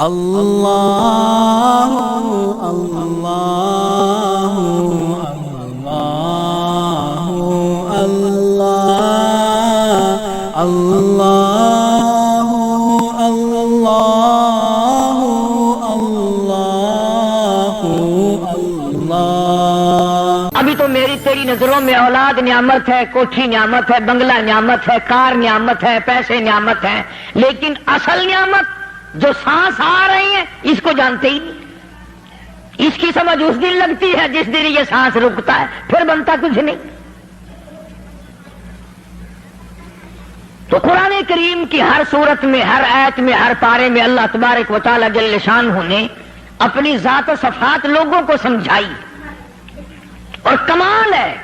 اللہ اللہ اللہ اللہ اللہ اللہ۔ ابھی تو میری تیری نظروں میں اولاد نعمت ہے، کوٹھی نعمت ہے، بنگلہ نعمت ہے، کار نعمت ہے، پیسے نعمت ہے، لیکن اصل نعمت جو سانس آ رہی ہے اس کو جانتے ہی نہیں۔ اس کی سمجھ اس دن لگتی ہے جس دن یہ سانس رکتا ہے، پھر بنتا کچھ نہیں۔ تو قرآن کریم کی ہر صورت میں، ہر آیت میں، ہر پارے میں اللہ تبارک و تعالی جل شانہ نے اپنی ذات و صفات لوگوں کو سمجھائی۔ اور کمال ہے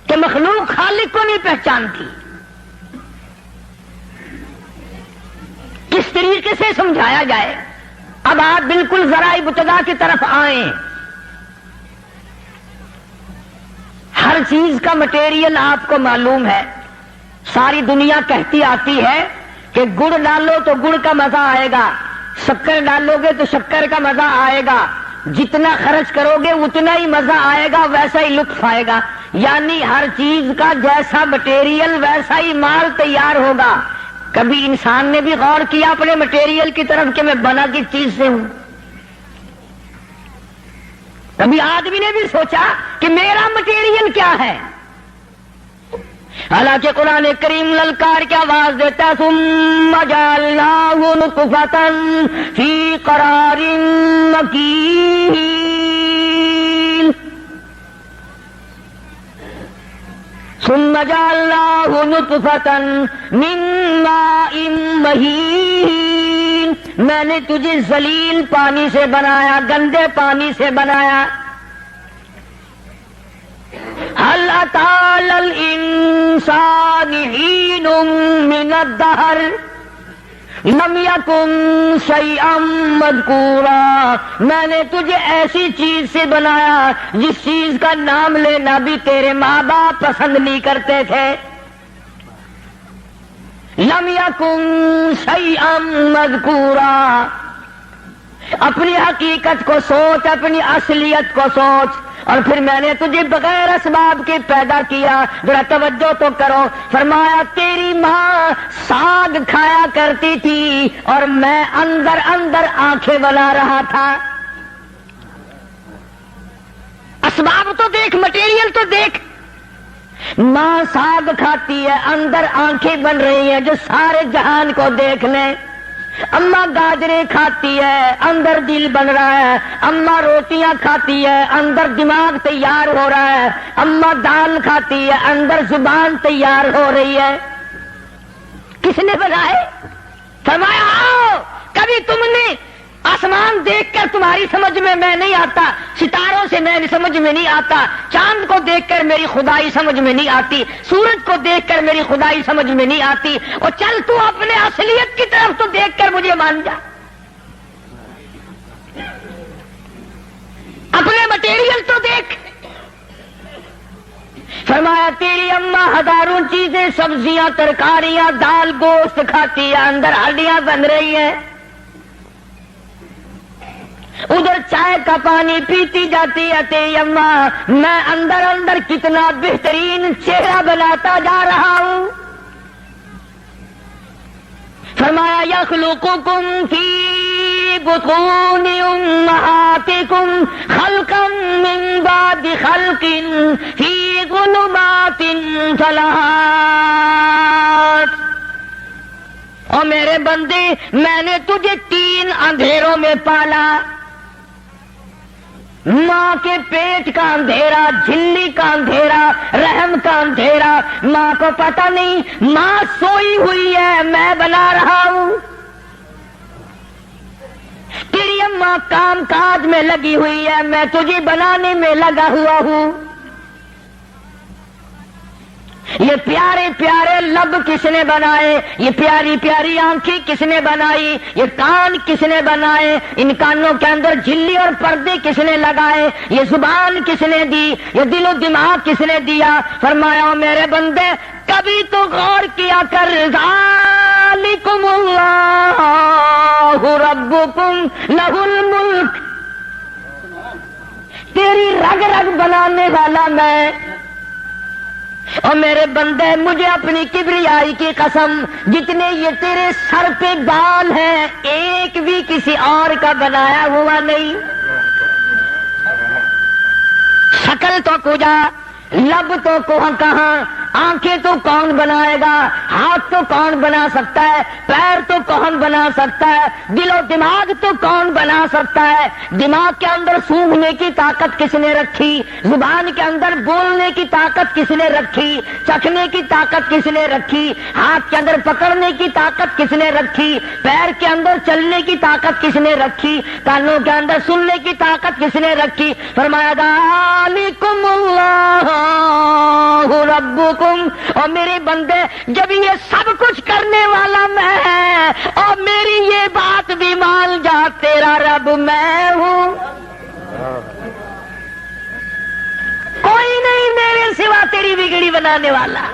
کہ مخلوق خالق کو نہیں پہچانتی۔ کس طریقے سے سمجھایا جائے؟ اب آپ بالکل ذرائع ابتدا کی طرف آئیں۔ ہر چیز کا مٹیریل آپ کو معلوم ہے۔ ساری دنیا کہتی آتی ہے کہ گڑ ڈالو تو گڑ کا مزہ آئے گا، شکر ڈالو گے تو شکر کا مزہ آئے گا، جتنا خرچ کرو گے اتنا ہی مزہ آئے گا، ویسا ہی لطف آئے گا۔ یعنی ہر چیز کا جیسا مٹیریل ویسا ہی مال تیار ہوگا۔ کبھی انسان نے بھی غور کیا اپنے مٹیریل کی طرف کہ میں بنا کس چیز سے ہوں؟ کبھی آدمی نے بھی سوچا کہ میرا مٹیریل کیا ہے؟ حالانکہ قرآن کریم للکار کی آواز دیتا ہے ثم جعلناہ نطفۃ فی قرار مکین، ثم جعلناہ نطفۃ من ماء مہین، میں نے تجھے ذلیل پانی سے بنایا، گندے پانی سے بنایا۔ هل أتى على الإنسان حين من الدهر لم يكن شيئا مذكورا، میں نے تجھے ایسی چیز سے بنایا جس چیز کا نام لینا بھی تیرے ماں باپ پسند نہیں کرتے تھے۔ لم يكن شيئا مذكورا، اپنی حقیقت کو سوچ، اپنی اصلیت کو سوچ۔ اور پھر میں نے تجھے بغیر اسباب کے پیدا کیا۔ ذرا توجہ تو کرو، فرمایا تیری ماں ساگ کھایا کرتی تھی اور میں اندر اندر آنکھیں بنا رہا تھا۔ اسباب تو دیکھ، مٹیریل تو دیکھ۔ ماں ساگ کھاتی ہے، اندر آنکھیں بن رہی ہیں جو سارے جہان کو دیکھ لیں۔ اماں گاجریں کھاتی ہے، اندر دل بن رہا ہے۔ اماں روٹیاں کھاتی ہے، اندر دماغ تیار ہو رہا ہے۔ اماں دال کھاتی ہے، اندر زبان تیار ہو رہی ہے۔ کس نے بنائے؟ فرمایا آؤ، کبھی تم نے آسمان دیکھ کر تمہاری سمجھ میں نہیں آتا، ستاروں سے میں سمجھ میں نہیں آتا، چاند کو دیکھ کر میری خدائی سمجھ میں نہیں آتی، سورج کو دیکھ کر میری خدائی سمجھ میں نہیں آتی۔ اور چل تو اپنے اصلیت کی طرف تو دیکھ کر مجھے مان جا، اپنے مٹیریل تو دیکھ۔ فرمایا تیری اماں ہزاروں چیزیں، سبزیاں، ترکاریاں، دال، گوشت کھاتی ہے، اندر ہڈیاں بن رہی ہیں۔ ادھر چائے کا پانی پیتی جاتی ہے تیری اماں، میں اندر اندر کتنا بہترین چہرہ بناتا جا رہا ہوں۔ فرمایا یخلقکم فی بطون امہاتکم خلقا من بعد خلق فی ظلمات ثلاث۔ اور میرے بندے، میں نے تجھے 3 اندھیروں میں پالا۔ ماں کے پیٹ کا اندھیرا، جھلی کا اندھیرا، رحم کا اندھیرا، ماں کو پتہ نہیں، ماں سوئی ہوئی ہے، میں بنا رہا ہوں۔ تیری اماں کام کاج میں لگی ہوئی ہے، میں تجھے بنانے میں لگا ہوا ہوں۔ یہ پیارے پیارے لب کس نے بنائے؟ یہ پیاری پیاری آنکھیں کس نے بنائی؟ یہ کان کس نے بنائے؟ ان کانوں کے اندر جھلی اور پردے کس نے لگائے؟ یہ زبان کس نے دی؟ یہ دل و دماغ کس نے دیا؟ فرمایا میرے بندے کبھی تو غور کیا کر، ذالکم اللہ ربکم لہ الملک، تیری رگ رگ بنانے والا میں، اور میرے بندے مجھے اپنی کبریائی کی قسم، جتنے یہ تیرے سر پہ بال ہیں ایک بھی کسی اور کا بنایا ہوا نہیں، شکل تو کجا، لب تو کہاں، آنکھیں تو کون بنائے گا، ہاتھ تو کون بنا سکتا ہے، پیر تو کون بنا سکتا ہے، دل و دماغ تو کون بنا سکتا ہے، دماغ کے اندر سونگھنے کی طاقت کس نے رکھی، زبان کے اندر بولنے کی طاقت کس نے رکھی، چکھنے کی طاقت کس نے رکھی، ہاتھ کے اندر پکڑنے کی طاقت کس نے رکھی، پیر کے اندر چلنے کی طاقت کس نے رکھی، کانوں کے اندر سننے کی طاقت کس نے رکھی؟ فرمایا ذالکم اللہ ربکم، اور میرے بندے جب یہ سب کچھ کرنے والا میں اور میری یہ بات بھی مان جا تیرا رب میں ہوں، کوئی نہیں میرے سوا تیری بگڑی بنانے والا،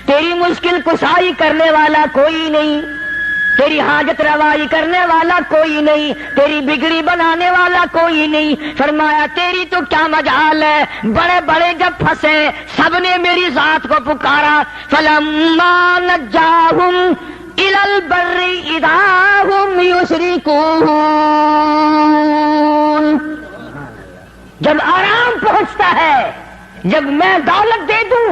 تیری مشکل کشائی کرنے والا کوئی نہیں، تیری حاجت روائی کرنے والا کوئی نہیں، تیری بگڑی بنانے والا کوئی نہیں۔ فرمایا تیری تو کیا مجال ہے، بڑے بڑے جب پھنسے سب نے میری ذات کو پکارا، فلما نجاہم الی البر اذا ہم یشرکون، جب آرام پہنچتا ہے، جب میں دولت دے دوں،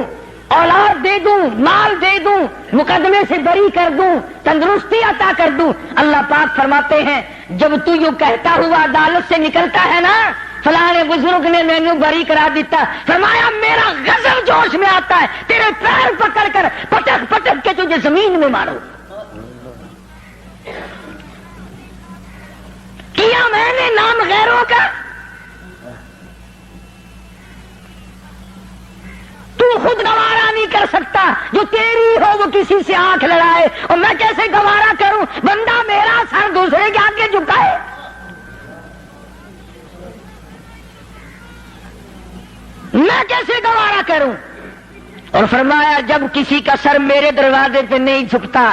اولاد دے دوں، مال دے دوں، مقدمے سے بری کر دوں، تندرستی عطا کر دوں، اللہ پاک فرماتے ہیں جب تو یوں کہتا ہوا عدالت سے نکلتا ہے نا، فلاں بزرگ نے مینو بری کرا دیتا، فرمایا میرا غضب جوش میں آتا ہے، تیرے پیر پکڑ کر پٹک پٹک کے تجھے زمین میں مارو۔ کیا میں نے نام غیروں کا، تو خود گوارا نہیں کر سکتا، جو تیری ہو وہ کسی سے آنکھ لڑائے، اور میں کیسے گوارا کروں بندہ میرا سر دوسرے کے آگے جھکائے؟ میں کیسے گوارا کروں؟ اور فرمایا جب کسی کا سر میرے دروازے پہ نہیں جھکتا،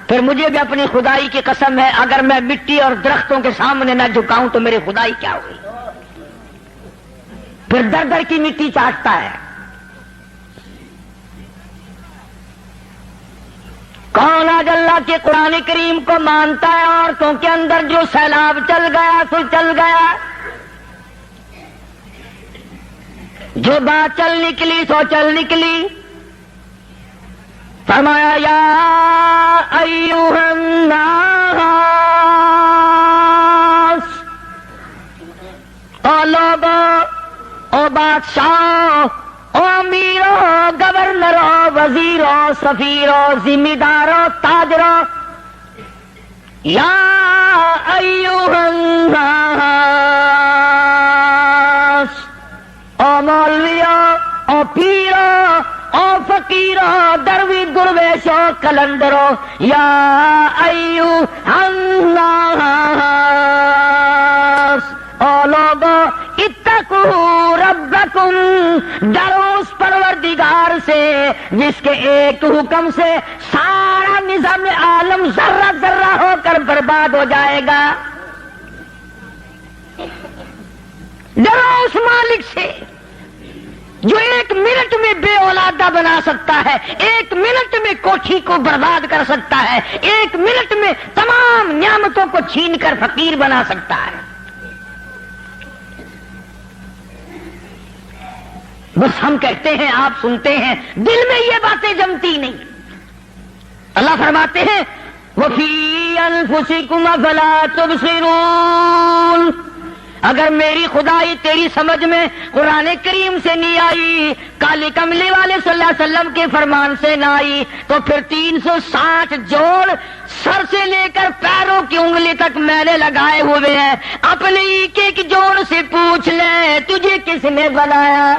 پھر مجھے بھی اپنی خدائی کی قسم ہے اگر میں مٹی اور درختوں کے سامنے نہ جھکاؤں تو میری خدائی کیا ہوئی؟ پھر در در کی مٹی چاٹتا ہے۔ کون آج اللہ کے قرآن کریم کو مانتا ہے؟ عورتوں کے اندر جو سیلاب چل گیا سو چل گیا، جو بات چل نکلی سو چل نکلی۔ فرمایا یا ایھا الناس، او لوگو، او بادشاہ، او امیرو، گورنرو، وزیرو، سفیرو، ذمہ دارو، تاجرو، یا ایھا الناس، او مولویو، او پیرو، او فقیرو، دروی درویشو، کلندرو، یا ایھا الناس، او لوگو اتقوا ربکم، ڈرو اس پروردگار سے جس کے ایک حکم سے سارا نظام عالم ذرہ ذرہ ہو کر برباد ہو جائے گا۔ ڈرو اس مالک سے جو ایک منٹ میں بے اولادہ بنا سکتا ہے، ایک منٹ میں کوٹھی کو برباد کر سکتا ہے، ایک منٹ میں تمام نعمتوں کو چھین کر فقیر بنا سکتا ہے۔ بس ہم کہتے ہیں، آپ سنتے ہیں، دل میں یہ باتیں جمتی نہیں۔ اللہ فرماتے ہیں وَفِي أَنفُسِكُمْ أَفَلَا تُبْصِرُونَ، اگر میری خدائی تیری سمجھ میں قرآن کریم سے نہیں آئی، کالی کملی والے صلی اللہ علیہ وسلم کے فرمان سے نہ آئی، تو پھر 360 جوڑ سر سے لے کر پیروں کی انگلی تک میں نے لگائے ہوئے ہیں، اپنے ایک ایک جوڑ سے پوچھ لے تجھے کس نے بنایا؟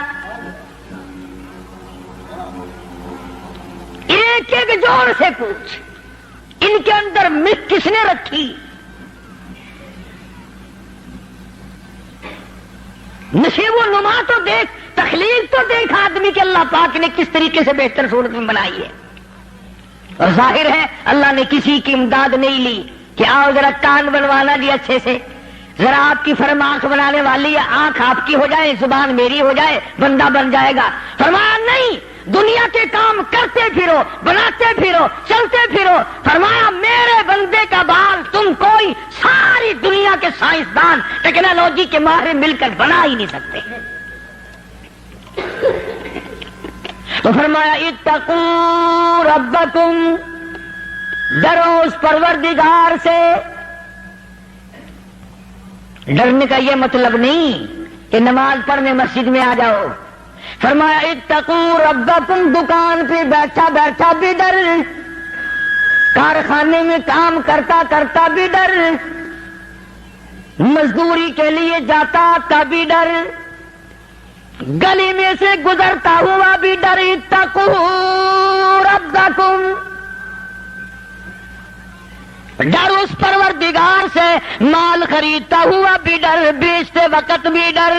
ایک ایک جوڑ سے پوچھ، ان کے اندر مٹ کس نے رکھی؟ نشیب و نما تو دیکھ، تخلیق تو دیکھ آدمی کے اللہ پاک نے کس طریقے سے بہتر صورت میں بنائی ہے۔ اور ظاہر ہے اللہ نے کسی کی امداد نہیں لی کہ آؤ ذرا کان بنوانا جی اچھے سے، ذرا آپ کی فرم آنکھ بنانے والی ہے، آنکھ آپ کی ہو جائے زبان میری ہو جائے بندہ بن جائے گا۔ فرمایا نہیں، دنیا کے کام کرتے پھرو، بناتے پھرو، چلتے پھرو۔ فرمایا میرے بندے کا بال تم کوئی ساری دنیا کے سائنسدان ٹیکنالوجی کے ماہر مل کر بنا ہی نہیں سکتے۔ تو فرمایا اتقوا ربکم، ڈرو اس پروردگار سے۔ ڈرنے کا یہ مطلب نہیں کہ نماز پڑھنے مسجد میں آ جاؤ۔ فرمایا اتقوا ربکم، دکان پہ بیٹھا بیٹھا بھی ڈر، کارخانے میں کام کرتا کرتا بھی ڈر، مزدوری کے لیے جاتا تبھی ڈر، گلی میں سے گزرتا ہوا بھی ڈر۔ اتقوا ربکم، ڈر اس پروردگار سے، مال خریدتا ہوا بھی ڈر، بیچتے وقت بھی ڈر،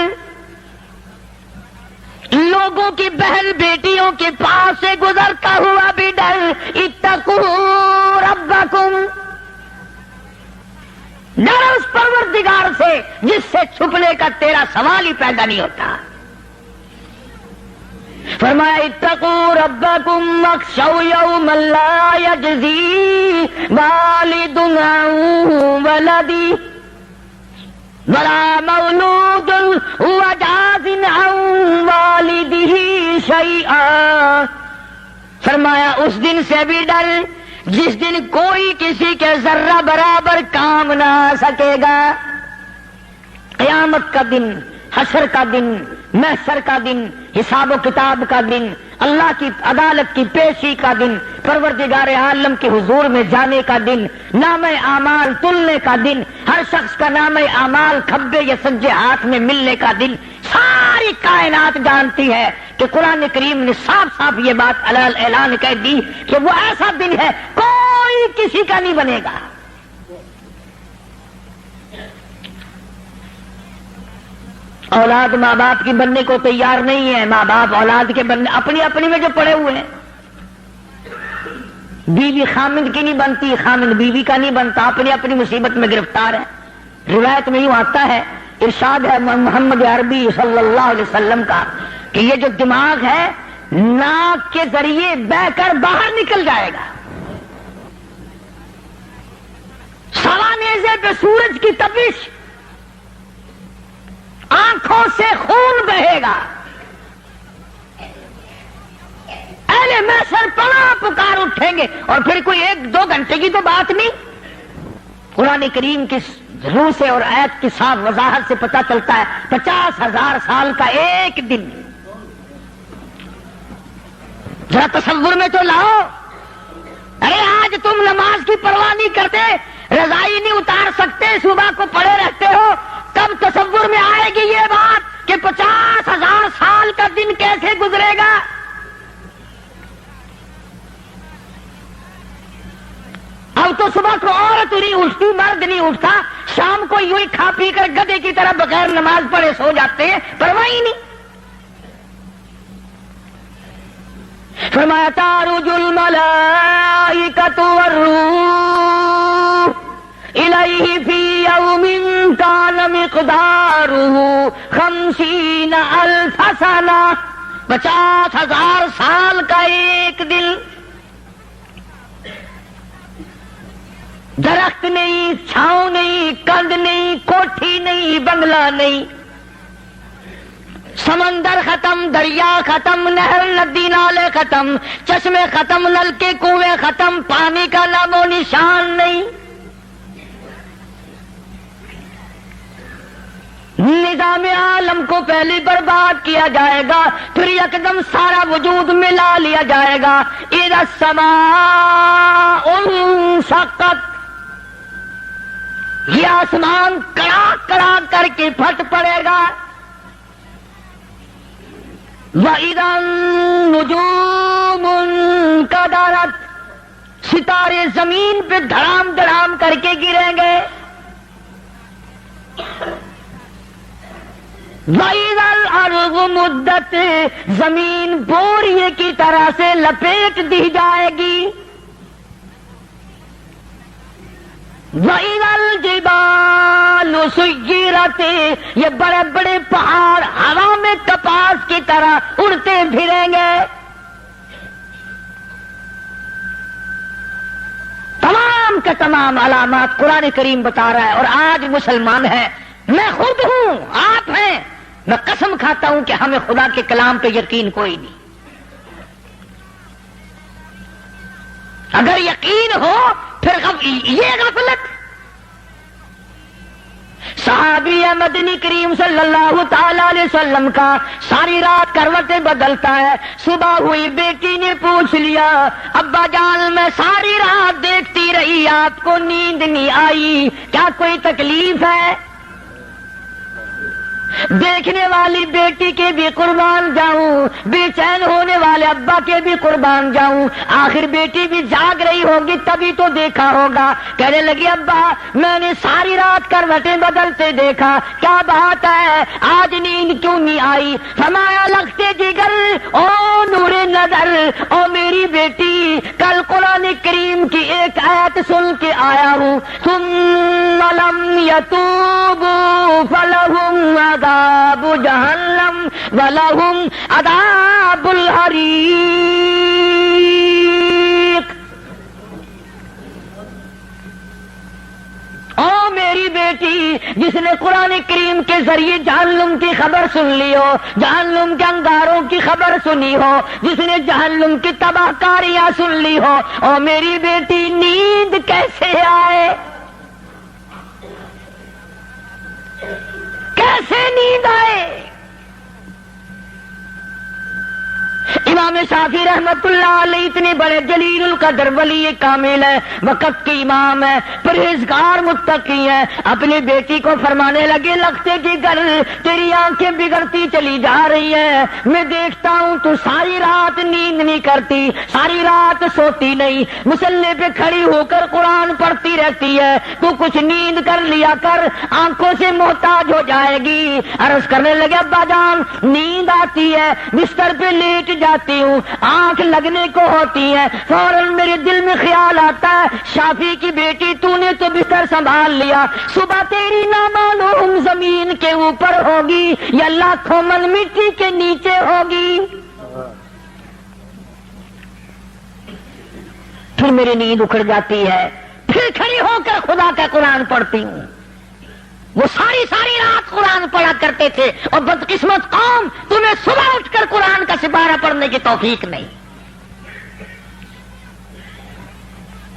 لوگوں کی بہن بیٹیوں کے پاس سے گزرتا ہوا بھی ڈر۔ اتقوا ربکم، ڈر اس پروردگار سے جس سے چھپنے کا تیرا سوال ہی پیدا نہیں ہوتا۔ فرمایا اتقوا ربکم واخشوا یوما لا یجزی والد عن ولدہ ولا مولود هو جاز عن والدہ شیئا۔ فرمایا اس دن سے بھی ڈر جس دن کوئی کسی کے ذرہ برابر کام نہ آ سکے گا۔ قیامت کا دن، حشر کا دن، محشر کا دن، حساب و کتاب کا دن، اللہ کی عدالت کی پیشی کا دن، پروردگار عالم کے حضور میں جانے کا دن، نام اعمال تلنے کا دن، ہر شخص کا نام اعمال کھبے یا سجے ہاتھ میں ملنے کا دن۔ ساری کائنات جانتی ہے کہ قرآن کریم نے صاف صاف یہ بات اعلان کر دی کہ وہ ایسا دن ہے کوئی کسی کا نہیں بنے گا۔ اولاد ماں باپ کی بننے کو تیار نہیں ہے، ماں باپ اولاد کے بننے اپنی اپنی میں جو پڑے ہوئے ہیں۔ بیوی خامند کی نہیں بنتی، خامند بیوی کا نہیں بنتا، اپنی اپنی مصیبت میں گرفتار ہے۔ روایت میں یوں آتا ہے، ارشاد ہے محمد عربی صلی اللہ علیہ وسلم کا کہ یہ جو دماغ ہے ناک کے ذریعے بہ کر باہر نکل جائے گا، سوا نیزے پہ سورج کی تپش، آنکھوں سے خون بہے گا، اہل محشر پناہ پکار اٹھیں گے۔ اور پھر کوئی 1-2 گھنٹے کی تو بات نہیں، قرآن کریم کی روح سے اور آیت کی صاف وضاحت سے پتہ چلتا ہے 50,000 سال کا ایک دن۔ ذرا تصور میں تو لاؤ، ارے آج تم نماز کی پرواہ نہیں کرتے، رضائی نہیں اتار سکتے، صبح کو پڑے رہتے ہو، کب تصور میں آئے گی یہ بات کہ 50,000 سال کا دن کیسے گزرے گا؟ اب تو صبح کو عورت نہیں اٹھتی، مرد نہیں اٹھتا، شام کو یوں ہی کھا پی کر گدھے کی طرح بغیر نماز پڑھے سو جاتے ہیں، پرواہ ہی نہیں۔ فرمایا تعرج الملائکۃ والروح الیہ فی یوم کان مقدارہ 50,000 سنہ، 50,000 سال کا ایک دن۔ درخت نہیں، چھاؤں نہیں، کند نہیں، کوٹھی نہیں، بنگلہ نہیں، سمندر ختم، دریا ختم، نہر ندی نالے ختم، چشمے ختم، نل کے کنویں ختم، پانی کا نام و نشان نہیں۔ نظام عالم کو پہلے برباد کیا جائے گا، پھر یکدم سارا وجود ملا لیا جائے گا۔ اذا السماء انشقت، یہ آسمان کڑاک کڑاک کر کے پھٹ پڑے گا۔ وَإِذَا النُّجُومُ انْكَدَرَتْ، ستارے زمین پہ دھڑام دھڑام کر کے گریں گے۔ وَإِذَا الْأَرْضُ مُدَّتْ، زمین بوریے کی طرح سے لپیٹ دی جائے گی۔ وَإِذَا الْجِبَالُ سُيِّرَتْ، یہ بڑے بڑے پہاڑ ہوا میں کپاس کی طرح اڑتے پھریں گے. تمام کا تمام علامات قرآن کریم بتا رہا ہے. اور آج مسلمان ہے، میں خود ہوں، آپ ہیں، میں قسم کھاتا ہوں کہ ہمیں خدا کے کلام پہ یقین کوئی نہیں. اگر یقین ہو پھر یہ غفلت. صحابی مدنی کریم صلی اللہ تعالی علیہ وسلم کا ساری رات کروٹیں بدلتا ہے. صبح ہوئی بیٹی نے پوچھ لیا، ابا جان میں ساری رات دیکھتی رہی، آپ کو نیند نہیں آئی، کیا کوئی تکلیف ہے؟ دیکھنے والی بیٹی کے بھی قربان جاؤں، بے چین ہونے والے ابا کے بھی قربان جاؤں. آخر بیٹی بھی جاگ رہی ہوگی تبھی تو دیکھا ہوگا. کہنے لگی ابا میں نے ساری رات کروٹیں بدلتے دیکھا، کیا بات ہے آج نیند کیوں نہیں آئی؟ فرمایا لگتے جگر او نور نظر، او میری بیٹی کل قرآن کریم کی ایک آیت سن کے آیا ہوں، ثم لم یتوبوا فلہم عذاب جہنم ولہم عذاب الحریق. او میری بیٹی جس نے قرآن کریم کے ذریعے جہنم کی خبر سن لی ہو، جہنم کے انگاروں کی خبر سنی ہو، جس نے جہنم کی تباہ کاریاں سن لی ہو، او میری بیٹی نیند کیسے آئے؟ کیسے نیند آئے؟ امام شافعی رحمت اللہ علیہ اتنے بڑے جلیل القدر ولی کامل ہے، وقت کے امام ہے، پرہیزگار متقی ہے. اپنی بیٹی کو فرمانے لگے لگتے کہ گر تیری آنکھیں بگڑتی چلی جا رہی ہیں، میں دیکھتا ہوں تو ساری رات نیند نہیں کرتی، ساری رات سوتی نہیں، مصلی پہ کھڑی ہو کر قرآن پڑھتی رہتی ہے، تو کچھ نیند کر لیا کر، آنکھوں سے محتاج ہو جائے گی. عرض کرنے لگے ابا جان نیند آتی ہے، بستر پہ لیٹ جاتی ہوں، آنکھ لگنے کو ہوتی ہے، فوراً میرے دل میں خیال آتا ہے شافی کی بیٹی تو نے تو بستر سنبھال لیا، صبح تیری نہ معلوم زمین کے اوپر ہوگی یا لاکھوں من مٹی کے نیچے ہوگی. پھر میری نیند اکھڑ جاتی ہے، پھر کھڑی ہو کر خدا کا قرآن پڑھتی ہوں. وہ ساری رات قرآن پڑھا کرتے تھے، اور بدقسمت قوم تمہیں صبح اٹھ کر قرآن کا سپارہ پڑھنے کی توفیق نہیں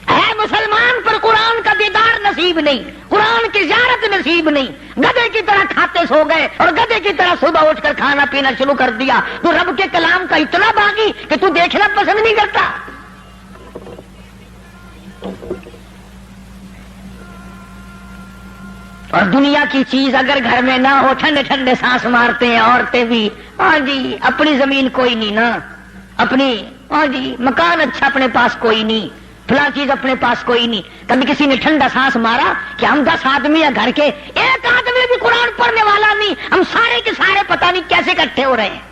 ہے. مسلمان پر قرآن کا دیدار نصیب نہیں، قرآن کی زیارت نصیب نہیں. گدھے کی طرح کھاتے سو گئے اور گدھے کی طرح صبح اٹھ کر کھانا پینا شروع کر دیا. تو رب کے کلام کا اتنا باغی کہ تو دیکھنا پسند نہیں کرتا. اور دنیا کی چیز اگر گھر میں نہ ہو، ٹھنڈے ٹھنڈے سانس مارتے ہیں عورتیں بھی. ہاں جی اپنی زمین کوئی نہیں نا، اپنی ہاں جی مکان اچھا اپنے پاس کوئی نہیں، فلاں چیز اپنے پاس کوئی نہیں. کبھی کسی نے ٹھنڈا سانس مارا کہ ہم 10 آدمی ہیں گھر کے، ایک آدمی بھی قرآن پڑھنے والا نہیں، ہم سارے کے سارے پتہ نہیں کیسے اکٹھے ہو رہے ہیں.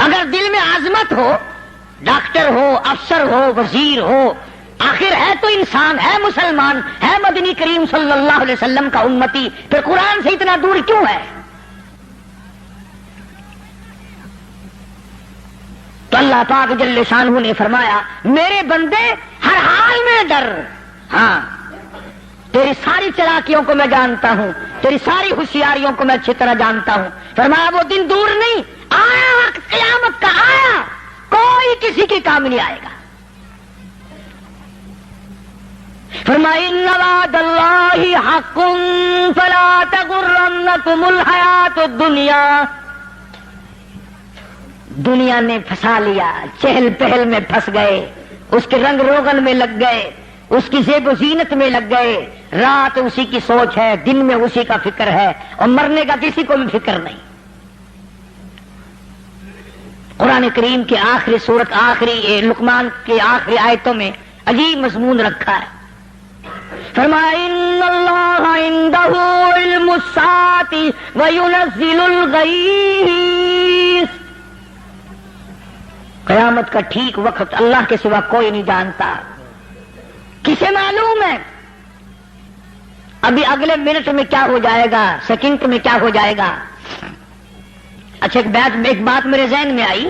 اگر دل میں عظمت ہو، ڈاکٹر ہو، افسر ہو، وزیر ہو، آخر ہے تو انسان، ہے مسلمان، ہے مدنی کریم صلی اللہ علیہ وسلم کا امتی، پھر قرآن سے اتنا دور کیوں ہے؟ تو اللہ پاک جل شانہ نے فرمایا میرے بندے ہر حال میں ڈر. ہاں تیری ساری چلاکیوں کو میں جانتا ہوں، تیری ساری ہوشیاریوں کو میں اچھی طرح جانتا ہوں. فرمایا وہ دن دور نہیں، آیا وقت قیامت کا، آیا، کوئی کسی کے کام نہیں آئے گا. فرمایا ان وعد اللہ حق فلا تغرنکم الحیات الدنیا. دنیا نے پھنسا لیا، چہل پہل میں پھنس گئے، اس کے رنگ روغن میں لگ گئے، اس کی زیب و زینت میں لگ گئے. رات اسی کی سوچ ہے، دن میں اسی کا فکر ہے، اور مرنے کا کسی کو بھی فکر نہیں. قرآن کریم کے آخری سورت، آخری لقمان کے آخری آیتوں میں عجیب مضمون رکھا ہے. فرمایا ان اللہ عنده علم الساعة وينزل الغیث. قیامت کا ٹھیک وقت اللہ کے سوا کوئی نہیں جانتا. کسے معلوم ہے ابھی اگلے منٹ میں کیا ہو جائے گا, سیکنڈ میں کیا ہو جائے گا. اچھا ایک بات میرے ذہن میں آئی.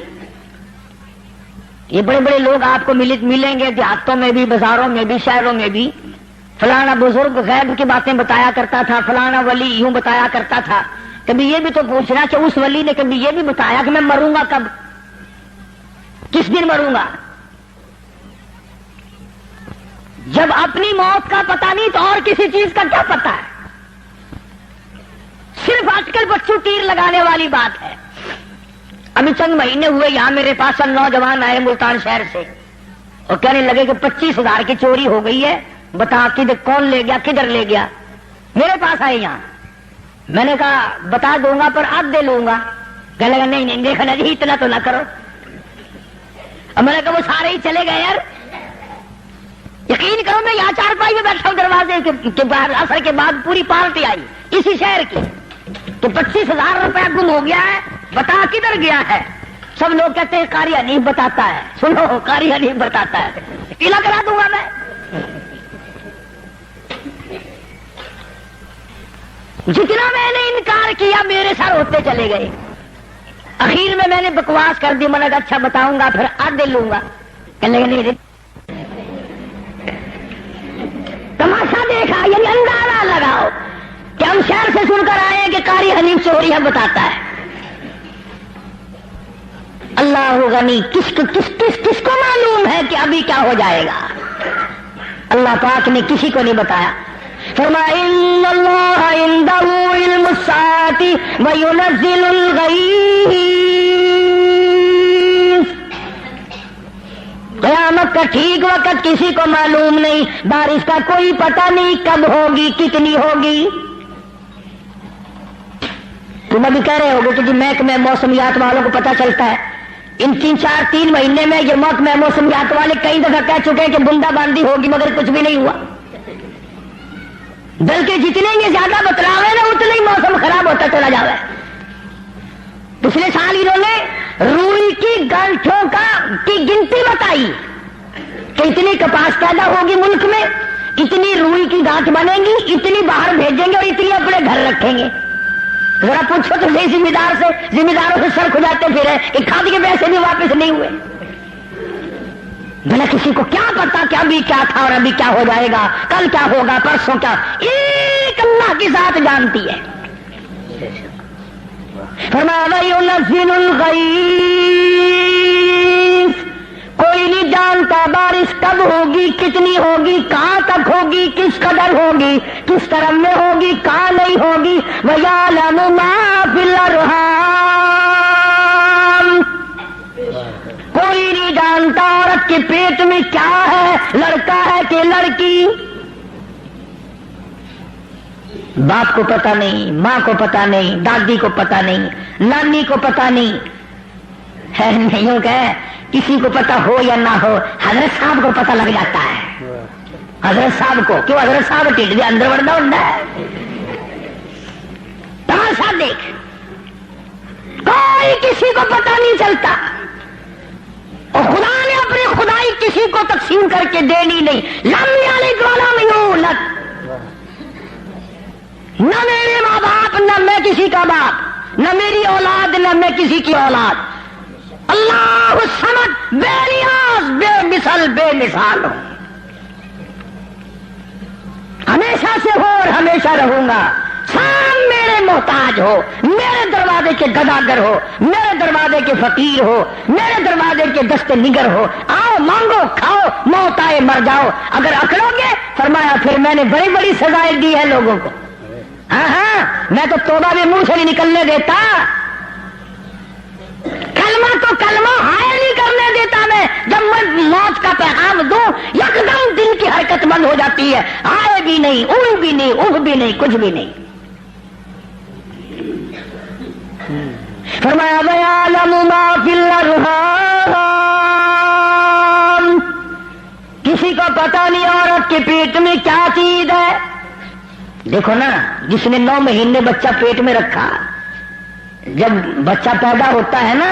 یہ بڑے بڑے لوگ آپ کو ملیں گے دیہاتوں میں بھی, بازاروں میں بھی, شہروں میں بھی. فلانا بزرگ غیب کی باتیں بتایا کرتا تھا, فلانا ولی یوں بتایا کرتا تھا. کبھی یہ بھی تو پوچھنا کہ اس ولی نے کبھی یہ بھی بتایا کہ میں مروں گا کب, کس دن مروں گا. جب اپنی موت کا پتہ نہیں تو اور کسی چیز کا کیا پتہ ہے. صرف آج کل بچوں تیر لگانے والی بات ہے. ابھی چند مہینے ہوئے یہاں میرے پاس نوجوان آئے ملتان شہر سے اور کہنے لگے کہ 25,000 کی چوری ہو گئی ہے, بتا کدھر کون لے گیا, کدھر لے گیا. میرے پاس آئے یہاں. میں نے کہا بتا دوں گا پر اب دے لوں گا. کہنے لگا نہیں دیکھنا جی اتنا تو نہ کرو. اب میں نے کہا وہ سارے ہی چلے گئے یار. یقین کرو میں یہاں چارپائی میں بیٹھا ہوں دروازے کے باہر, اثر کے بعد پوری پارٹی آئی اسی شہر کی کہ 25,000 روپیہ گم ہو گیا ہے, بتا کدھر گیا ہے. سب لوگ کہتے ہیں قاری حنیف بتاتا ہے. سنو قاری حنیف بتاتا ہے, قلعہ کرا دوں گا میں. جتنا میں نے انکار کیا میرے سر ہوتے چلے گئے. اخیر میں نے بکواس کر دی. میں نے کہا اچھا بتاؤں گا پھر آدھے لوں گا. کہنے لگے نہیں تماشا دیکھا, یعنی اندازہ لگاؤ کہ ہم شہر سے سن کر آئے کہ قاری حنیف چوری ہے بتاتا ہے. اللہ غنی, کس کو معلوم ہے کہ ابھی کیا ہو جائے گا. اللہ پاک نے کسی کو نہیں بتایا. فرمایا ان اللہ عندہ علم الساعۃ وینزل الغیث. قیامت کا ٹھیک وقت کسی کو معلوم نہیں, بارش کا کوئی پتہ نہیں کب ہوگی, کتنی ہوگی. تم ابھی کہہ رہے ہوگے کہ جی محکمہ موسمیات والوں کو پتہ چلتا ہے. ان 3 مہینے میں یہ محکمہ موسمیات والے کئی دفعہ کہہ چکے ہیں کہ بندہ باندی ہوگی, مگر کچھ بھی نہیں ہوا. بلکہ جتنے یہ زیادہ بتلاوے نا اتنے ہی موسم خراب ہوتا چلا جاوے. پچھلے سال انہوں نے روئی کی گانٹھوں کی گنتی بتائی کہ اتنی کپاس پیدا ہوگی ملک میں, اتنی روئی کی گانٹھ بنے گی, اتنی باہر بھیجیں گے اور اتنی اپنے گھر رکھیں گے. ذرا پوچھو تو صحیح ذمہ داروں سے سر کھجاتے پھرے کہ کھاد کے پیسے بھی واپس نہیں ہوئے. بھلا کسی کو کیا پتا کہ ابھی کیا تھا اور ابھی کیا ہو جائے گا, کل کیا ہوگا, پرسوں کیا. ایک اللہ کی ذات جانتی ہے. فرمایا یُنَزِّلُ الْغَیثَ, کوئی نہیں جانتا بارش کب ہوگی, کتنی ہوگی, کہاں تک ہوگی, کس قدر ہوگی, کس طرح میں ہوگی, کہاں نہیں ہوگی. وَيَعْلَمُ مَا فِي الْأَرْحَامِ, کوئی نہیں جانتا عورت کے پیٹ میں کیا ہے, لڑکا ہے کہ لڑکی. باپ کو پتہ نہیں, ماں کو پتہ نہیں, دادی کو پتہ نہیں, نانی کو پتہ نہیں ہے. نہیں کہ کسی کو پتہ ہو یا نہ ہو, حضرت صاحب کو پتہ لگ جاتا ہے. حضرت صاحب کو کیوں, حضرت صاحب ٹھیک دے اندر ورنہ ہوتا ہے. تماشا دیکھ, کوئی کسی کو پتہ نہیں چلتا. اور خدا نے اپنی خدائی کسی کو تقسیم کر کے دینی نہیں. لم یلد ولم یولد, نہ میرے ماں باپ, نہ میں کسی کا باپ, نہ میری اولاد, نہ میں کسی کی اولاد. اللہ الصمد, بے نیاز, بے مثل, بے مثال ہوں. ہمیشہ سے ہو اور ہمیشہ رہوں گا. سام میرے محتاج ہو, میرے دروازے کے گداگر ہو, میرے دروازے کے فقیر ہو, میرے دروازے کے دست نگر ہو. آؤ مانگو, کھاؤ, موت آئے مر جاؤ. اگر اکڑو گے فرمایا پھر میں نے بڑی بڑی سزائیں دی ہے لوگوں کو. ہاں میں تو توبہ بھی منہ سے نہیں نکلنے دیتا. کلمہ تو کلمہ ہائے نہیں کرنے دیتا میں. جب میں موت کا پیغام دوں یکدم دل کی حرکت بند ہو جاتی ہے. آئے بھی نہیں, اڑ بھی نہیں, اڑ بھی نہیں, کچھ بھی نہیں. فرمایا وَيَعْلَمُ مَا فِي الْأَرْحَامِ, کسی کو پتہ نہیں عورت کے پیٹ میں کیا چیز ہے. دیکھو نا, جس نے 9 مہینے بچہ پیٹ میں رکھا, جب بچہ پیدا ہوتا ہے نا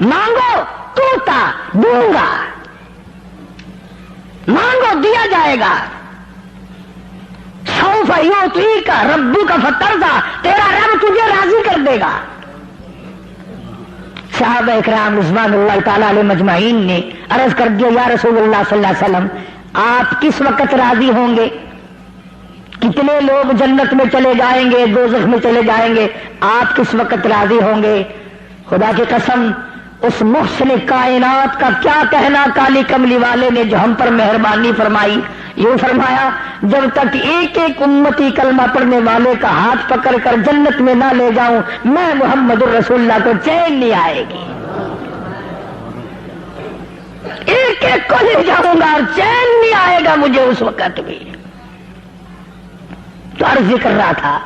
مانگو توتا دوں گا، مانگو دیا جائے گا، سوف یعطیک ربک فترضی، تیرا رب تجھے راضی کر دے گا۔ صحابہ اکرام رضوان اللہ تعالی علیہ مجمعین نے عرض کر دیا یا رسول اللہ صلی اللہ علیہ وسلم آپ کس وقت راضی ہوں گے؟ کتنے لوگ جنت میں چلے جائیں گے، دوزخ میں چلے جائیں گے، آپ کس وقت راضی ہوں گے؟ خدا کی قسم اس محسن کائنات کا کیا کہنا کالی کملی والے نے جو ہم پر مہربانی فرمائی، یوں فرمایا جب تک ایک ایک امتی کلمہ پڑھنے والے کا ہاتھ پکڑ کر جنت میں نہ لے جاؤں میں محمد الرسول اللہ کو چین نہیں آئے گی، ایک ایک کو لے جاؤں گا اور چین نہیں آئے گا مجھے اس وقت بھی۔ تو عرض کر رہا تھا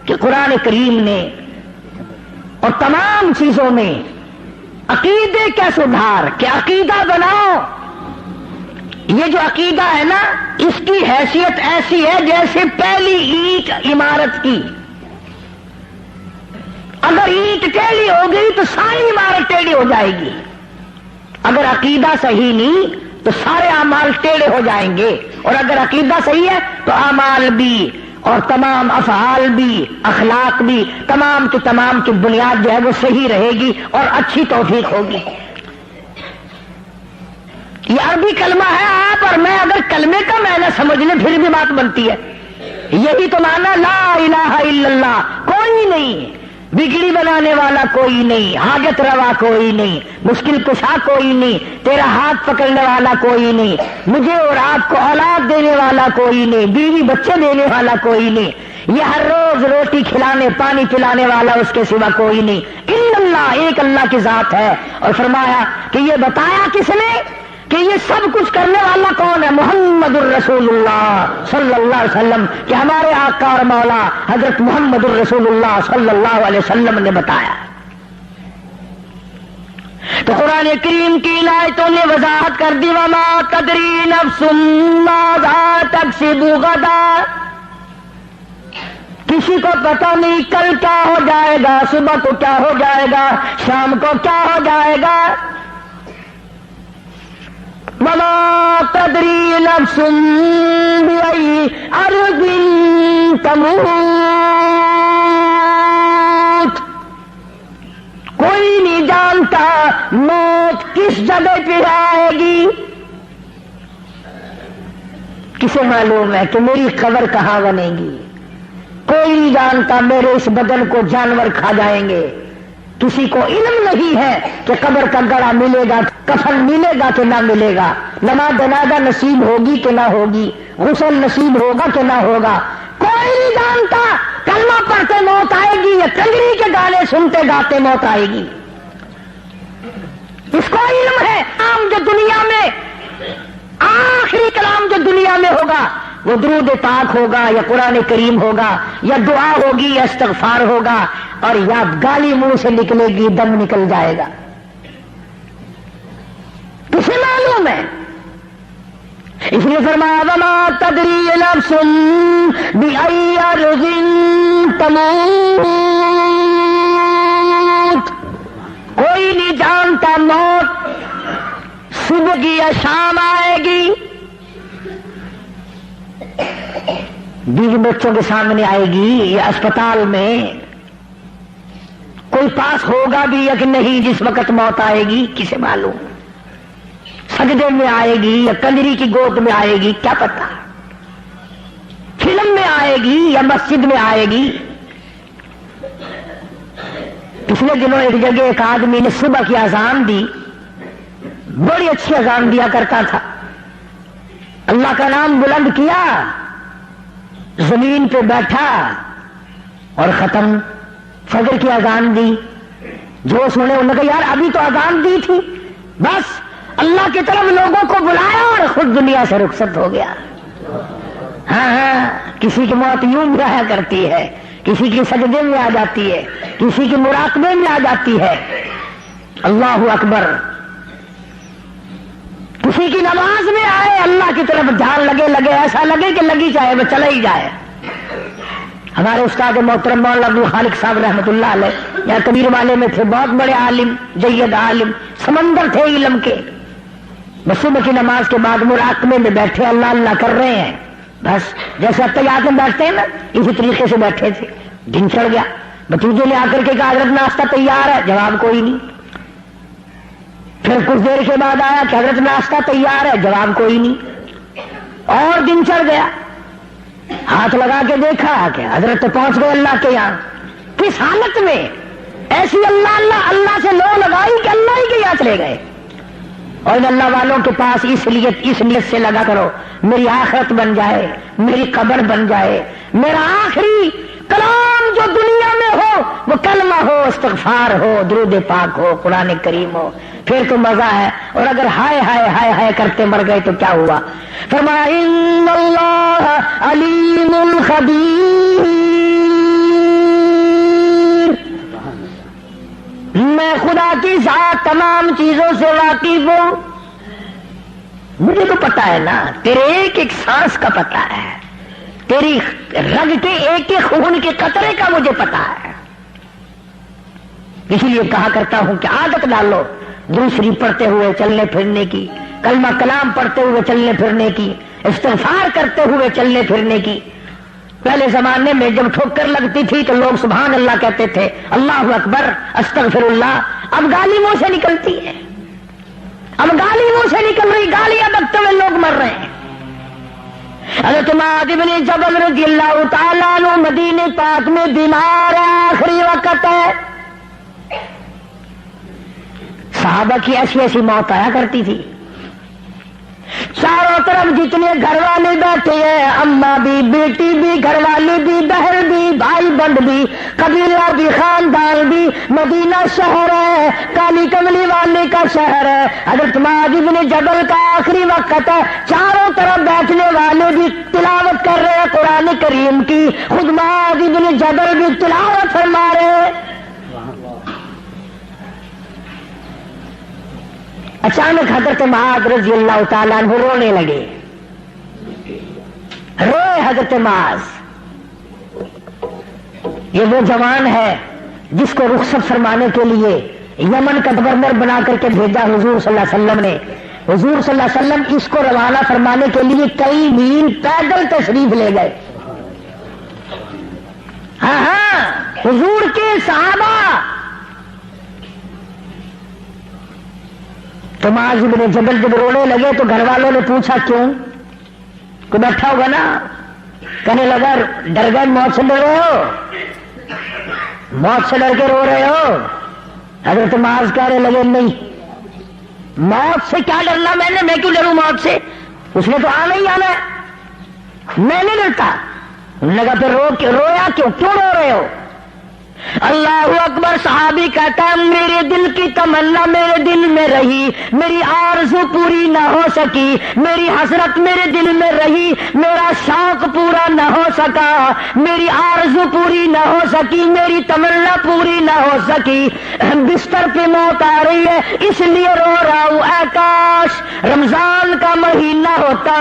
کہ قرآن کریم نے اور تمام چیزوں میں عقیدے کا سدھار کہ عقیدہ بناؤ، یہ جو عقیدہ ہے نا اس کی حیثیت ایسی ہے جیسے پہلی اینٹ عمارت کی، اگر اینٹ ٹیڑھی ہو گئی تو ساری عمارت ٹیڑھی ہو جائے گی، اگر عقیدہ صحیح نہیں تو سارے اعمال ٹیڑھے ہو جائیں گے، اور اگر عقیدہ صحیح ہے تو اعمال بھی اور تمام افعال بھی اخلاق بھی تمام کی تمام کی بنیاد جو ہے وہ صحیح رہے گی اور اچھی توفیق ہوگی۔ یہ عربی کلمہ ہے، آپ اور میں اگر کلمے کا معنی سمجھ لیں پھر بھی بات بنتی ہے، یہی تو معنی لا الہ الا اللہ، کوئی نہیں بگڑی بنانے والا کوئی نہیں، حاجت روا کوئی نہیں، مشکل کشا کوئی نہیں، تیرا ہاتھ پکڑنے والا کوئی نہیں، مجھے اور آپ کو اولاد دینے والا کوئی نہیں، بیوی بچے دینے والا کوئی نہیں، یہ ہر روز روٹی کھلانے پانی پلانے والا اس کے سوا کوئی نہیں، الا اللہ، ایک اللہ کی ذات ہے۔ اور فرمایا کہ یہ بتایا کس نے کہ یہ سب کچھ کرنے والا کون ہے؟ محمد الرسول اللہ صلی اللہ علیہ وسلم، کہ ہمارے آقا اور مولا حضرت محمد الرسول اللہ صلی اللہ علیہ وسلم نے بتایا۔ تو قرآن کریم کی آیتوں نے وضاحت کر دی وما تدری نفس ماذا تکسب غدا، کسی کو پتہ نہیں کل کیا ہو جائے گا، صبح کو کیا ہو جائے گا، شام کو کیا ہو جائے گا۔ وما تدری نفس بأي أرض تموت، کوئی نہیں جانتا موت کس جگہ پہ آئے گی۔ کسے معلوم ہے کہ میری قبر کہاں بنے گی؟ کوئی نہیں جانتا میرے اس بدن کو جانور کھا جائیں گے، کسی کو علم نہیں ہے کہ قبر کا گڑا ملے گا، کفن ملے گا کہ نہ ملے گا، نماز جنازہ نصیب ہوگی کہ نہ ہوگی، غسل نصیب ہوگا کہ نہ ہوگا، کوئی نہیں جانتا کلمہ پڑھتے موت آئے گی یا کنجری کے گانے سنتے گاتے موت آئے گی۔ اس کو علم ہے کلام جو دنیا میں آخری کلام جو دنیا میں ہوگا وہ درود پاک ہوگا یا قرآن کریم ہوگا یا دعا ہوگی یا استغفار ہوگا، اور یا گالی منہ سے نکلے گی، دم نکل جائے گا۔ کسے معلوم ہے؟ اس لیے فرمایا وما تدری نفس بأي أرض تموت، کوئی نہیں جانتا موت صبح کی یا شام آئے گی، بیوی بچوں کے سامنے آئے گی یا اسپتال میں، کوئی پاس ہوگا بھی یا کہ نہیں جس وقت موت آئے گی کسے معلوم؟ سجدے میں آئے گی یا کنجری کی گود میں آئے گی کیا پتا، فلم میں آئے گی یا مسجد میں آئے گی۔ پچھلے دنوں ایک جگہ ایک آدمی نے صبح کی اذان دی، بڑی اچھی اذان دیا کرتا تھا، اللہ کا نام بلند کیا، زمین پہ بیٹھا اور ختم، فجر کی اذان دی، جو سنے انہوں نے کہا یار ابھی تو اذان دی تھی، بس اللہ کی طرف لوگوں کو بلایا اور خود دنیا سے رخصت ہو گیا۔ ہاں کسی کی موت یوں بھی آیا کرتی ہے، کسی کی سجدے میں آ جاتی ہے، کسی کی مراقبے میں آ جاتی ہے، اللہ اکبر، کسی کی نماز میں آئے، اللہ کی طرف دھیان لگے ایسا لگے کہ لگی جائے وہ چلا ہی جائے۔ ہمارے استاد محترم مولانا عبد الخالق صاحب رحمۃ اللہ علیہ یہاں کبیر والے میں تھے، بہت بڑے عالم، جید عالم، سمندر تھے علم کے. بس صبح کی نماز کے بعد مراقبے میں بیٹھے اللہ اللہ کر رہے ہیں، بس جیسے اب تیار میں بیٹھتے ہیں نا اسی طریقے سے بیٹھے تھے. دن چڑھ گیا، بتیجے نے آ کر کے کہا حضرت ناشتہ تیار ہے، جواب کوئی نہیں. پھر کچھ دیر کے بعد آیا کہ حضرت ناشتہ تیار ہے، جواب کوئی نہیں. اور دن چڑھ گیا، ہاتھ لگا کے دیکھا کہ حضرت تو پہنچ گئے اللہ کے یہاں. کس حالت میں؟ ایسی اللہ اللہ اللہ سے لو لگائی کہ اللہ ہی کے یہاں چلے گئے. اور ان اللہ والوں کے پاس اس نیت سے لگا کرو میری آخرت بن جائے، میری قبر بن جائے، میرا آخری کلام جو دنیا میں ہو وہ کلمہ ہو، استغفار ہو، درود پاک ہو، قرآن کریم ہو، پھر تو مزہ ہے. اور اگر ہائے ہائے ہائے ہائے کرتے مر گئے تو کیا ہوا؟ فرمایا ان اللہ علیم خبیر، میں خدا کی ذات تمام چیزوں سے واقف ہوں. مجھے تو پتا ہے نا، تیرے ایک ایک سانس کا پتا ہے، تیری رگ کے ایک ایک خون کے قطرے کا مجھے پتا ہے. اسی لیے کہا کرتا ہوں کہ عادت ڈالو دوسری پڑھتے ہوئے چلنے پھرنے کی، کلمہ کلام پڑھتے ہوئے چلنے پھرنے کی، استغفار کرتے ہوئے چلنے پھرنے کی. پہلے زمانے میں جب ٹھوکر لگتی تھی تو لوگ سبحان اللہ کہتے تھے، اللہ اکبر، استغفر اللہ. اب گالی منہ سے نکلتی ہے، اب گالی منہ سے نکل رہی، گالیاں بکتے ہوئے لوگ مر رہے ہیں. حضرت معاذ بن جبل رضی اللہ تعالیٰ عنہ مدینے پاک میں بیمار ہے، آخری وقت ہے. صحابہ کی ایسی ایسی موت آیا کرتی تھی. چاروں طرف جتنے گھر والے بیٹھے ہیں، اماں بھی، بیٹی بھی، گھر والی بھی، بہن بھی، بھائی بند بھی، قبیلہ بھی، خاندان بھی. مدینہ شہر ہے، کالی کملی والے کا شہر ہے. حضرت معاذ بن جبل کا آخری وقت ہے. چاروں طرف بیٹھنے والے بھی تلاوت کر رہے ہیں قرآن کریم کی، خود معاذ بن جبل بھی تلاوت فرما رہے ہیں. اچانک حضرت معاذ رضی اللہ تعالیٰ عنہ رونے لگے. روئے حضرت معاذ. یہ وہ جوان ہے جس کو رخصت فرمانے کے لیے یمن کا گورنر بنا کر کے بھیجا حضور صلی اللہ علیہ وسلم نے. حضور صلی اللہ علیہ وسلم اس کو روانہ فرمانے کے لیے کئی میل پیدل تشریف لے گئے. ہاں حضور کے صحابہ. تو معاذ بن جبل جب رونے لگے تو گھر والوں نے پوچھا کیوں؟ کوئی بیٹھا ہوگا نا، کہنے لگا ڈر گئے، موت سے ڈر رہے ہو، موت سے ڈر کے رو رہے ہو؟ حضرت معاذ کہنے لگے نہیں، موت سے کیا ڈرنا، میں کیوں ڈروں موت سے، اس نے تو آنا ہی آنا ہے، میں نہیں ڈرتا. انہوں نے کہا پھر رویا کیوں رو رہے ہو؟ اللہ اکبر. صحابی کہتا ہے میرے دل کی تمنا میرے دل میں رہی، میری آرزو پوری نہ ہو سکی، میری حسرت میرے دل میں رہی، میرا شوق پورا نہ ہو سکا، میری آرزو پوری نہ ہو سکی، میری تمنا پوری نہ ہو سکی. بستر پہ موت آ رہی ہے اس لیے رو رہا ہوں. اے کاش رمضان کا مہینہ ہوتا،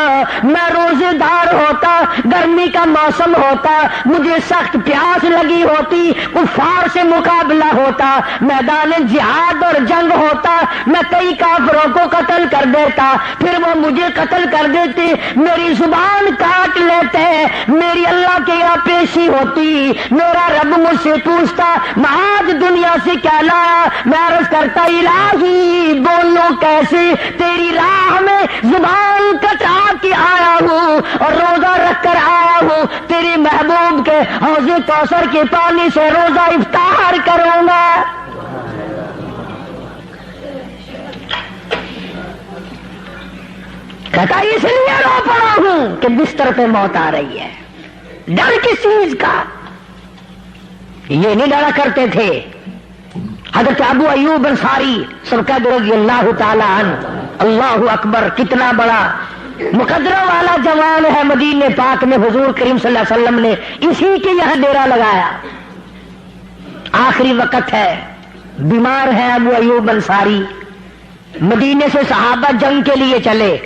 میں روزے دار ہوتا، گرمی کا موسم ہوتا، مجھے سخت پیاس لگی ہوتی، کفار سے مقابلہ ہوتا، میدان جہاد اور جنگ ہوتا، میں کئی کافروں کو قتل کر دیتا، پھر وہ مجھے قتل کر دیتے، میری زبان کاٹ لیتے، میری اللہ کے یہاں پیشی ہوتی، میرا رب مجھ سے پوچھتا معاذ دنیا سے کیا لایا؟ میں عرض کرتا الہی بولوں کیسے، تیری راہ میں زبان کٹا کے آیا ہوں اور روزہ رکھ کر آیا ہوں، تیرے محبوب کے حوض کوثر کے پانی سے روزہ افطار کروں گا. کہتا اس لیے رو پڑا ہوں کہ بستر پہ موت آ رہی ہے. ڈر کس چیز کا؟ یہ نہیں ڈرا کرتے تھے. حضرت ابو ایوب انصاری سرکار رضی اللہ تعالی عنہ، اللہ اکبر، کتنا بڑا مقدرہ والا جوان ہے. مدینے پاک میں حضور کریم صلی اللہ علیہ وسلم نے اسی کے یہاں ڈیرا لگایا. آخری وقت ہے، بیمار ہے ابو ایوب انصاری. مدینے سے صحابہ جنگ کے لیے چلے.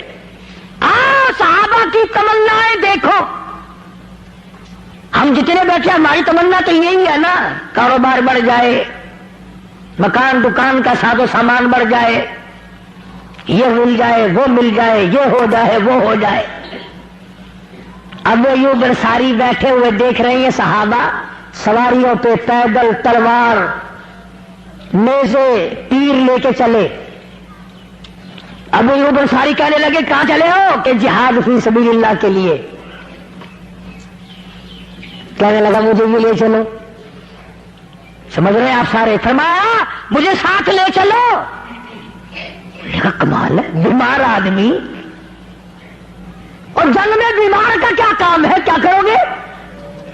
صحابہ کی تمنائیں دیکھو. ہم ہم جتنے بیٹھے ہماری تمنا تو یہی ہے نا، کاروبار بڑھ جائے، مکان دکان کا ساز و سامان بڑھ جائے، یہ مل جائے وہ مل جائے، یہ ہو جائے وہ ہو جائے۔ ابو ایوب انصاری بیٹھے ہوئے دیکھ رہے ہیں صحابہ سواریوں پہ پیدل تلوار نیزے تیر لے کے چلے۔ ابو ایوب انصاری کہنے لگے کہاں چلے ہو؟ کہ جہاد فی سبیل اللہ کے لیے۔ کہنے لگا مجھے بھی لے چلو۔ سمجھ رہے ہیں آپ سارے؟ فرمایا مجھے ساتھ لے چلو۔ کہا کمال ہے، بیمار آدمی اور جنگ میں بیمار کا کیا کام ہے، کیا کرو گے؟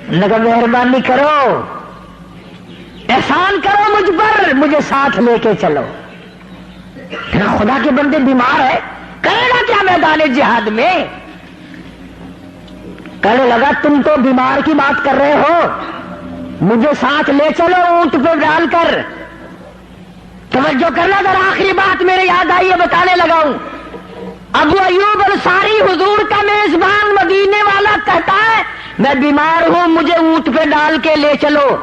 لگا مہربانی کرو، احسان کرو مجھ پر، مجھے ساتھ لے کے چلو۔ خدا کے بندے بیمار ہے، کرے گا کیا میدان جہاد میں؟ کہنے لگا تم تو بیمار کی بات کر رہے ہو، مجھے ساتھ لے چلو اونٹ پہ ڈال کر۔ توجہ کرنا، ذرا آخری بات میرے یاد آئی ہے، بتانے لگا ہوں۔ ابو ایوب انصاری حضور کا میزبان مدینے والا کہتا ہے میں بیمار ہوں، مجھے اونٹ پہ ڈال کے لے چلو،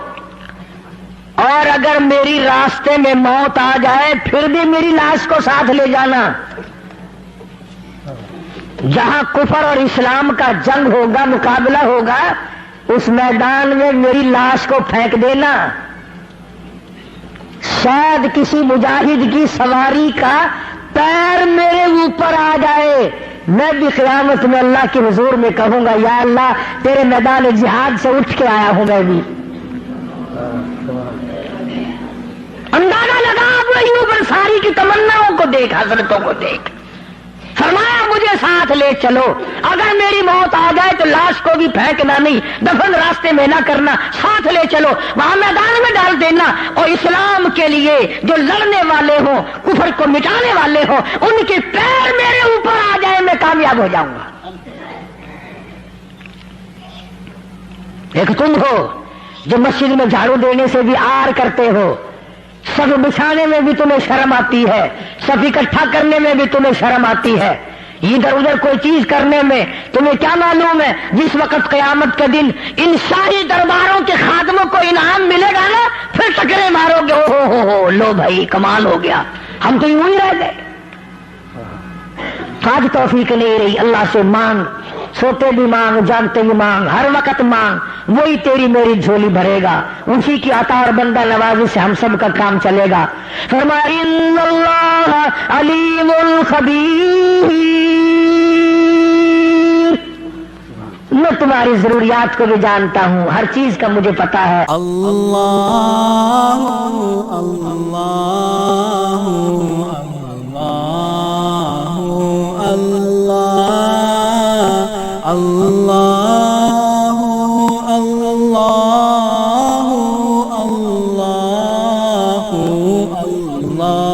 اور اگر میری راستے میں موت آ جائے پھر بھی میری لاش کو ساتھ لے جانا۔ جہاں کفر اور اسلام کا جنگ ہوگا، مقابلہ ہوگا، اس میدان میں میری لاش کو پھینک دینا۔ شاید کسی مجاہد کی سواری کا پیر میرے اوپر آ جائے، میں بھی قیامت میں اللہ کے حضور میں کہوں گا یا اللہ تیرے میدان جہاد سے اٹھ کے آیا ہوں میں بھی۔ اندازہ لگا ابو ایوب انصاری کی تمناؤں کو دیکھ، حضرتوں کو دیکھ۔ فرمایا مجھے ساتھ لے چلو، اگر میری موت آ جائے تو لاش کو بھی پھینکنا نہیں، دفن راستے میں نہ کرنا، ساتھ لے چلو، وہاں میدان میں ڈال دینا، اور اسلام کے لیے جو لڑنے والے ہوں، کفر کو مٹانے والے ہوں، ان کے پیر میرے اوپر آ جائے میں کامیاب ہو جاؤں گا۔ ایک تم ہو جو مسجد میں جھاڑو دینے سے بھی آر کرتے ہو، سب بچھانے میں بھی تمہیں شرم آتی ہے، سب اکٹھا کرنے میں بھی تمہیں شرم آتی ہے، ادھر ادھر کوئی چیز کرنے میں تمہیں کیا معلوم ہے جس وقت قیامت کے دن ان شاہی درباروں کے خادموں کو انعام ملے گا نا، پھر ٹکرے مارو گے، ہو لو بھائی کمال ہو گیا، ہم تو یوں ہی رہ گئے۔ آج توفیق نہیں رہی، اللہ سے مانگ، سوتے بھی مانگ، جانتے بھی مانگ، ہر وقت مانگ، وہی تیری میری جھولی بھرے گا، اسی کی عطا اور بندہ نوازی سے ہم سب کا کام چلے گا۔ فرمایا ان اللہ علیم خبیر، میں تمہاری ضروریات کو بھی جانتا ہوں، ہر چیز کا مجھے پتا ہے۔ اللہ اللہ اللہ اللہ اللہ اللہ اللہ